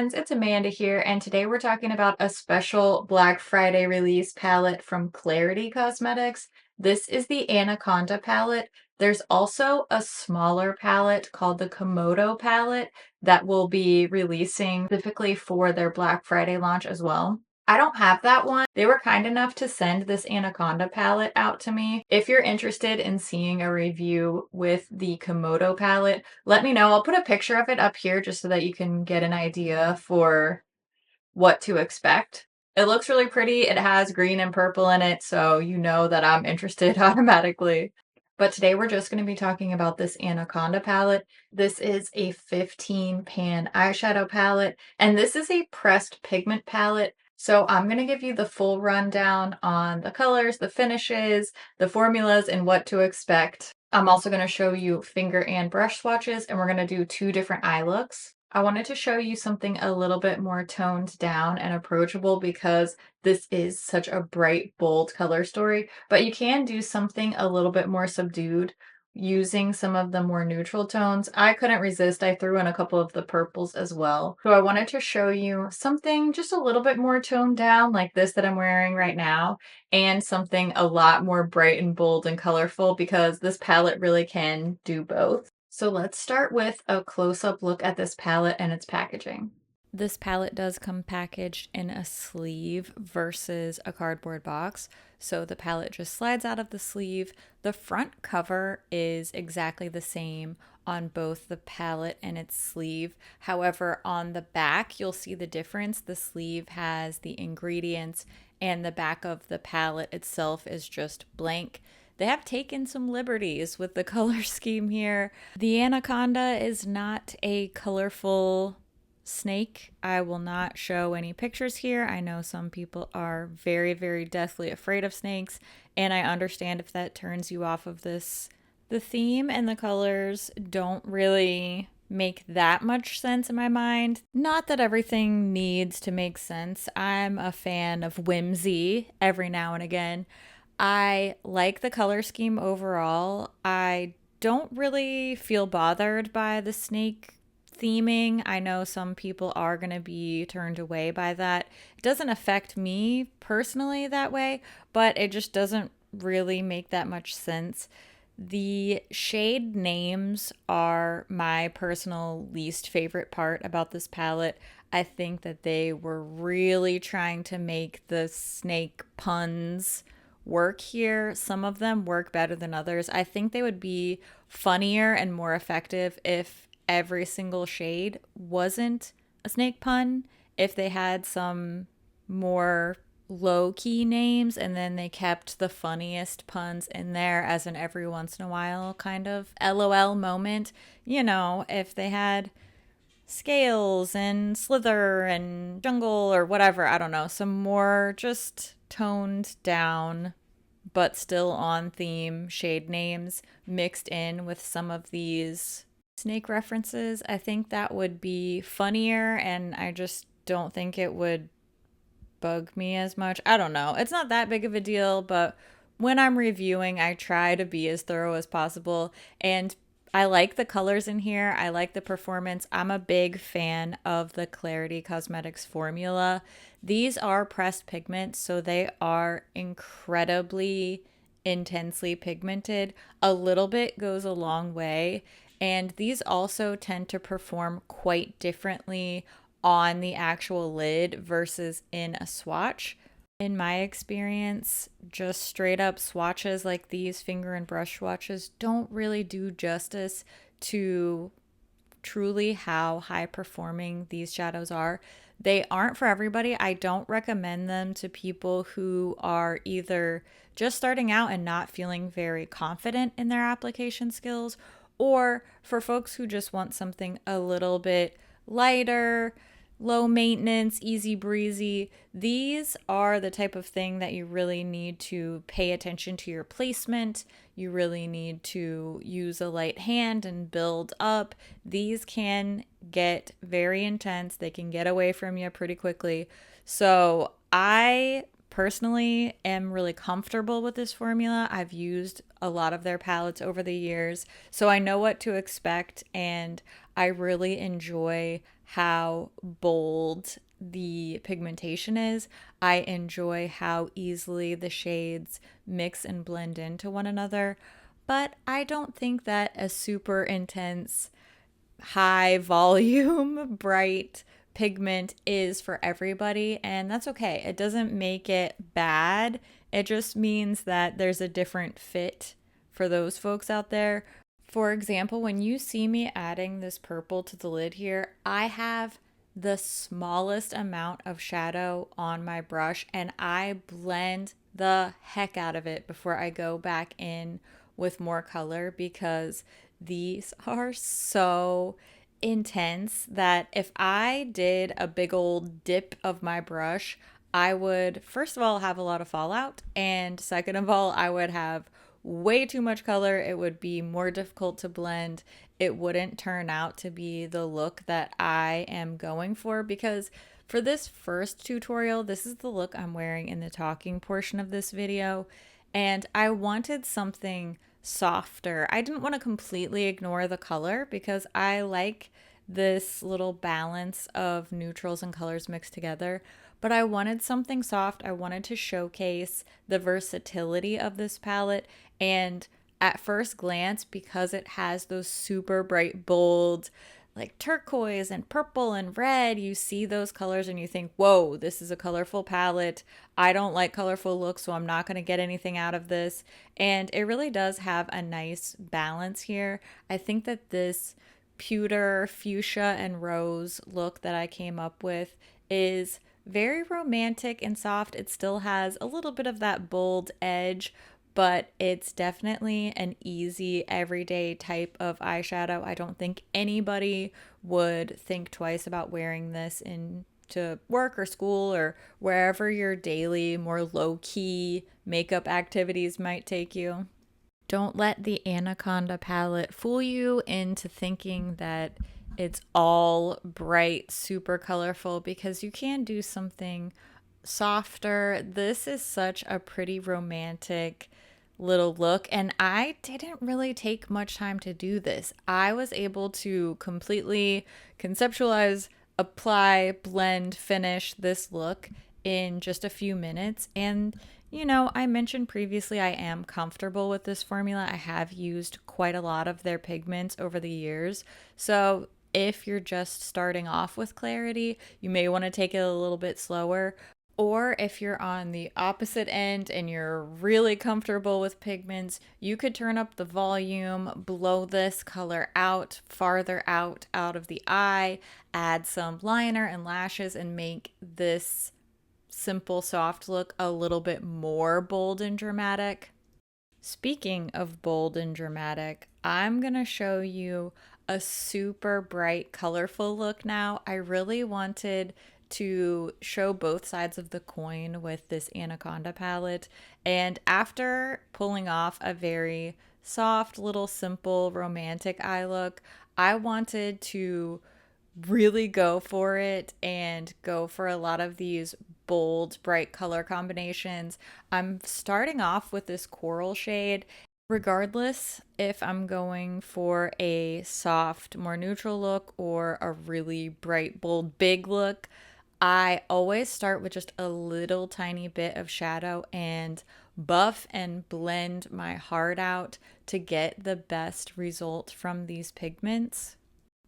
friends, it's Amanda here, and today we're talking about a special Black Friday release palette from Klarity Kosmetics. This is the Anaconda palette. There's also a smaller palette called the Komodo palette that will be releasing specifically for their Black Friday launch as well. I don't have that one. They were kind enough to send this Anaconda palette out to me. If you're interested in seeing a review with the Komodo palette, let me know. I'll put a picture of it up here just so that you can get an idea for what to expect. It looks really pretty. It has green and purple in it, so you know that I'm interested automatically. But today we're just going to be talking about this Anaconda palette. This is a 15 pan eyeshadow palette, and this is a pressed pigment palette. So I'm going to give you the full rundown on the colors, the finishes, the formulas, and what to expect. I'm also going to show you finger and brush swatches, and we're going to do 2 different eye looks. I wanted to show you something a little bit more toned down and approachable because this is such a bright, bold color story, but you can do something a little bit more subdued using some of the more neutral tones. I couldn't resist. I threw in a couple of the purples as well. So I wanted to show you something just a little bit more toned down like this that I'm wearing right now, and something a lot more bright and bold and colorful because this palette really can do both. So let's start with a close-up look at this palette and its packaging. This palette does come packaged in a sleeve versus a cardboard box. So the palette just slides out of the sleeve. The front cover is exactly the same on both the palette and its sleeve. However, on the back, you'll see the difference. The sleeve has the ingredients and the back of the palette itself is just blank. They have taken some liberties with the color scheme here. The Anaconda is not a colorful snake. I will not show any pictures here. I know some people are very, very deathly afraid of snakes, and I understand if that turns you off of this. The theme and the colors don't really make that much sense in my mind. Not that everything needs to make sense. I'm a fan of whimsy every now and again. I like the color scheme overall. I don't really feel bothered by the snake theming. I know some people are going to be turned away by that. It doesn't affect me personally that way, but it just doesn't really make that much sense. The shade names are my personal least favorite part about this palette. I think that they were really trying to make the snake puns work here. Some of them work better than others. I think they would be funnier and more effective if every single shade wasn't a snake pun, if they had some more low-key names and then they kept the funniest puns in there as an every once in a while kind of LOL moment. You know, if they had scales and slither and jungle or whatever, I don't know, some more just toned down but still on theme shade names mixed in with some of these snake references. I think that would be funnier, and I just don't think it would bug me as much. I don't know. It's not that big of a deal, but when I'm reviewing, I try to be as thorough as possible, and I like the colors in here. I like the performance. I'm a big fan of the Klarity Kosmetics formula. These are pressed pigments, so they are incredibly intensely pigmented. A little bit goes a long way, and these also tend to perform quite differently on the actual lid versus in a swatch. In my experience, just straight up swatches like these, finger and brush swatches, don't really do justice to truly how high performing these shadows are. They aren't for everybody. I don't recommend them to people who are either just starting out and not feeling very confident in their application skills, or for folks who just want something a little bit lighter, low maintenance, easy breezy. These are the type of thing that you really need to pay attention to your placement. You really need to use a light hand and build up. These can get very intense. They can get away from you pretty quickly. So I personally am really comfortable with this formula. I've used a lot of their palettes over the years, so I know what to expect, and I really enjoy how bold the pigmentation is. I enjoy how easily the shades mix and blend into one another, but I don't think that a super intense, high volume, bright pigment is for everybody, and that's okay. It doesn't make it bad. It just means that there's a different fit for those folks out there. For example, when you see me adding this purple to the lid here, I have the smallest amount of shadow on my brush and I blend the heck out of it before I go back in with more color, because these are so intense that if I did a big old dip of my brush, I would, first of all, have a lot of fallout, and second of all, I would have way too much color. It would be more difficult to blend. It wouldn't turn out to be the look that I am going for, because for this first tutorial, this is the look I'm wearing in the talking portion of this video, and I wanted something softer. I didn't want to completely ignore the color because I like this little balance of neutrals and colors mixed together, but I wanted something soft. I wanted to showcase the versatility of this palette, and at first glance, because it has those super bright, bold, like turquoise and purple and red, you see those colors and you think, whoa, this is a colorful palette. I don't like colorful looks, so I'm not going to get anything out of this. And it really does have a nice balance here. I think that this pewter, fuchsia, and rose look that I came up with is very romantic and soft. It still has a little bit of that bold edge, but it's definitely an easy everyday type of eyeshadow. I don't think anybody would think twice about wearing this into work or school or wherever your daily, more low-key makeup activities might take you. Don't let the Anaconda palette fool you into thinking that it's all bright, super colorful, because you can do something softer. This is such a pretty romantic little look, and I didn't really take much time to do this. I was able to completely conceptualize, apply, blend, finish this look in just a few minutes. And I mentioned previously I am comfortable with this formula. I have used quite a lot of their pigments over the years. So if you're just starting off with Clarity, you may want to take it a little bit slower. Or if you're on the opposite end and you're really comfortable with pigments, you could turn up the volume, blow this color out, farther out of the eye, add some liner and lashes, and make this simple, soft look a little bit more bold and dramatic. Speaking of bold and dramatic, I'm going to show you a super bright, colorful look now. I really wanted to show both sides of the coin with this Anaconda palette. And after pulling off a very soft, little simple, romantic eye look, I wanted to really go for it and go for a lot of these bold, bright color combinations. I'm starting off with this coral shade. Regardless if I'm going for a soft, more neutral look or a really bright, bold, big look, I always start with just a little tiny bit of shadow and buff and blend my heart out to get the best result from these pigments.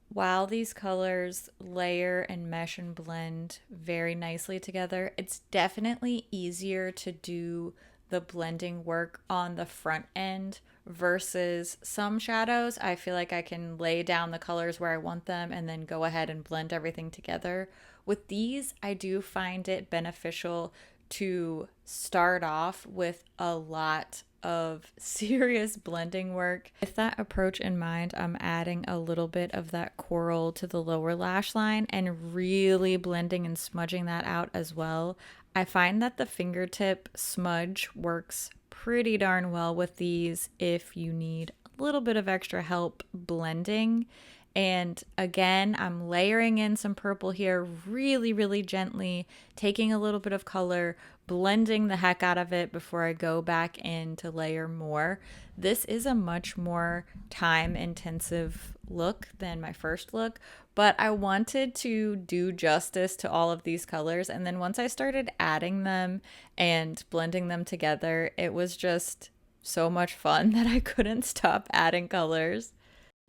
While these colors layer and mesh and blend very nicely together, it's definitely easier to do the blending work on the front end versus some shadows. I feel like I can lay down the colors where I want them and then go ahead and blend everything together. With these, I do find it beneficial to start off with a lot of serious blending work. With that approach in mind, I'm adding a little bit of that coral to the lower lash line and really blending and smudging that out as well. I find that the fingertip smudge works pretty darn well with these if you need a little bit of extra help blending. And again, I'm layering in some purple here really, really gently, taking a little bit of color, blending the heck out of it before I go back in to layer more. This is a much more time intensive look than my first look, but I wanted to do justice to all of these colors. And then once I started adding them and blending them together, it was just so much fun that I couldn't stop adding colors.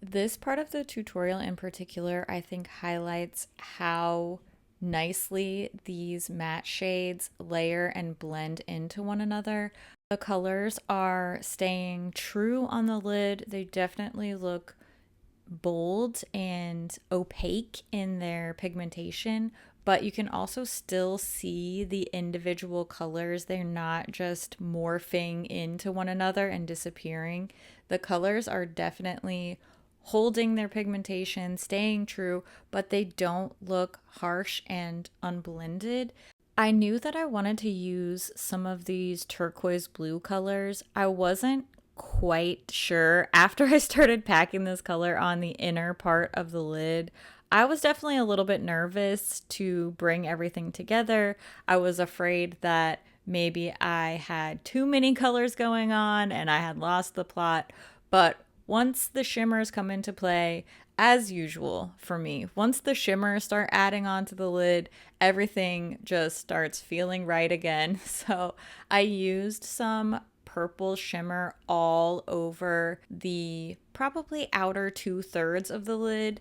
This part of the tutorial in particular, I think, highlights how nicely these matte shades layer and blend into one another. The colors are staying true on the lid. They definitely look bold and opaque in their pigmentation, but you can also still see the individual colors. They're not just morphing into one another and disappearing. The colors are definitely holding their pigmentation, staying true, but they don't look harsh and unblended. I knew that I wanted to use some of these turquoise blue colors. I wasn't quite sure. After I started packing this color on the inner part of the lid, I was definitely a little bit nervous to bring everything together. I was afraid that maybe I had too many colors going on and I had lost the plot. But once the shimmers come into play, as usual for me, once the shimmers start adding onto the lid, everything just starts feeling right again. So I used some purple shimmer all over the probably outer 2/3 of the lid.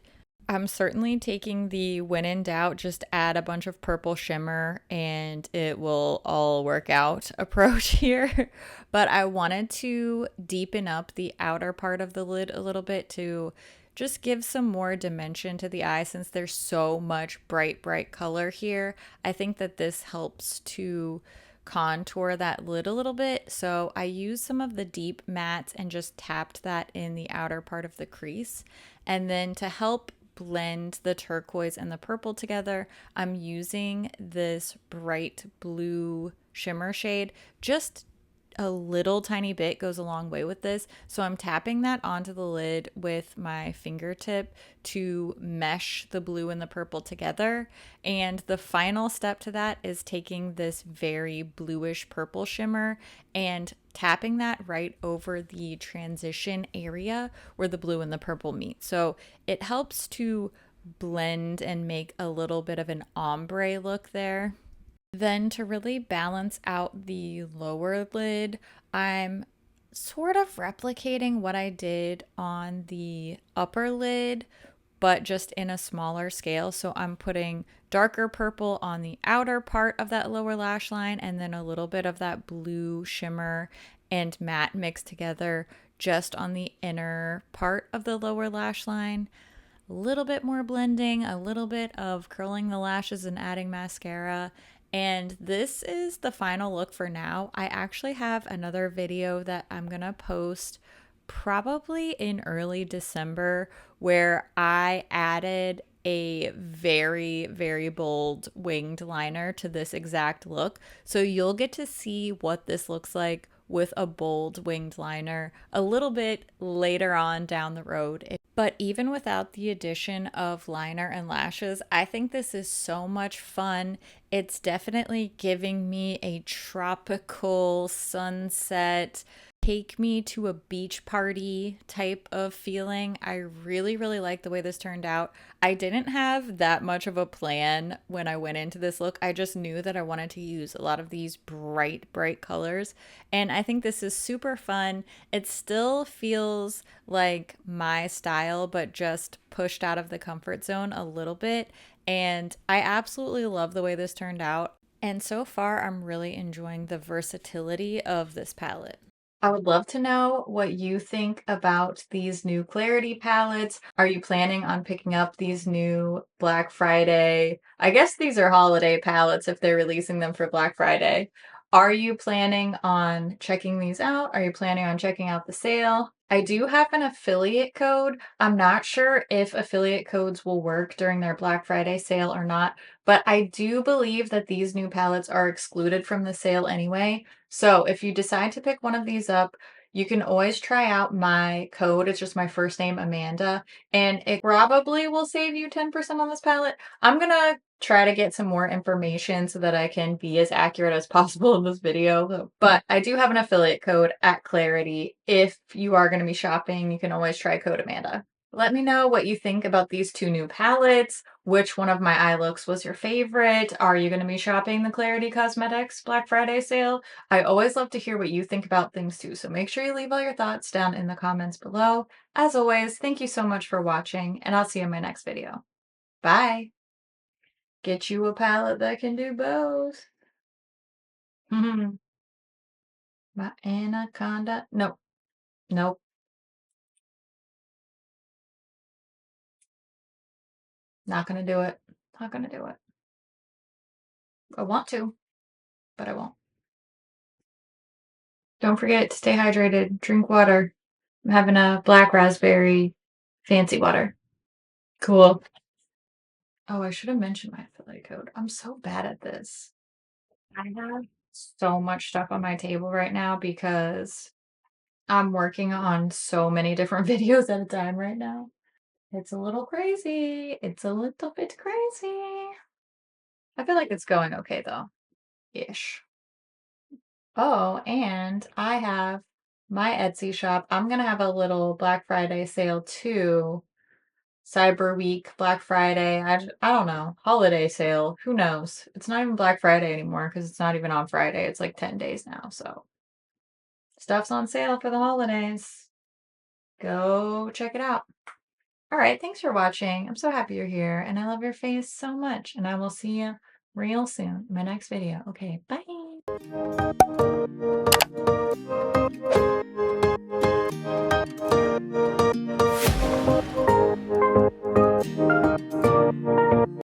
I'm certainly taking the when in doubt, just add a bunch of purple shimmer and it will all work out approach here. But I wanted to deepen up the outer part of the lid a little bit to just give some more dimension to the eye since there's so much bright color here. I think that this helps to contour that lid a little bit. So I used some of the deep mattes and just tapped that in the outer part of the crease. And then to help blend the turquoise and the purple together, I'm using this bright blue shimmer shade. Just a little tiny bit goes a long way with this. So I'm tapping that onto the lid with my fingertip to mesh the blue and the purple together. And the final step to that is taking this very bluish purple shimmer and tapping that right over the transition area where the blue and the purple meet. So it helps to blend and make a little bit of an ombre look there. Then to really balance out the lower lid, I'm sort of replicating what I did on the upper lid, but just in a smaller scale. So I'm putting darker purple on the outer part of that lower lash line and then a little bit of that blue shimmer and matte mixed together just on the inner part of the lower lash line. A little bit more blending, a little bit of curling the lashes and adding mascara. And this is the final look for now. I actually have another video that I'm gonna post probably in early December where I added a very bold winged liner to this exact look. So you'll get to see what this looks like with a bold winged liner a little bit later on down the road. But even without the addition of liner and lashes, I think this is so much fun. It's definitely giving me a tropical sunset, take me to a beach party type of feeling. I really like the way this turned out. I didn't have that much of a plan when I went into this look. I just knew that I wanted to use a lot of these bright colors. And I think this is super fun. It still feels like my style, but just pushed out of the comfort zone a little bit. And I absolutely love the way this turned out. And so far, I'm really enjoying the versatility of this palette. I would love to know what you think about these new Clarity palettes. Are you planning on picking up these new Black Friday? I guess these are holiday palettes if they're releasing them for Black Friday. Are you planning on checking these out? Are you planning on checking out the sale? I do have an affiliate code. I'm not sure if affiliate codes will work during their Black Friday sale or not, but I do believe that these new palettes are excluded from the sale anyway. So if you decide to pick one of these up, you can always try out my code. It's just my first name, Amanda, and it probably will save you 10% on this palette. I'm gonna try to get some more information so that I can be as accurate as possible in this video. But I do have an affiliate code at Klarity. If you are going to be shopping, you can always try code Amanda. Let me know what you think about these two new palettes. Which one of my eye looks was your favorite? Are you going to be shopping the Klarity Cosmetics Black Friday sale? I always love to hear what you think about things too, so make sure you leave all your thoughts down in the comments below. As always, thank you so much for watching, and I'll see you in my next video. Bye! Get you a palette that can do both. My anaconda. Nope. Nope. Not gonna do it. Not gonna do it. I want to, but I won't. Don't forget to stay hydrated. Drink water. I'm having a black raspberry fancy water. Cool. Oh, I should have mentioned my affiliate code. I'm so bad at this. I have so much stuff on my table right now because I'm working on so many different videos at a time right now. It's a little crazy. It's a little bit crazy. I feel like it's going okay though. Ish. Oh, and I have my Etsy shop. I'm gonna have a little Black Friday sale too. Cyber Week, Black Friday, I don't know, holiday sale, who knows? It's not even Black Friday anymore because it's not even on Friday. It's like 10 days now, so stuff's on sale for the holidays. Go check it out. All right, thanks for watching. I'm so happy you're here, and I love your face so much, and I will see you real soon in my next video. Okay, bye.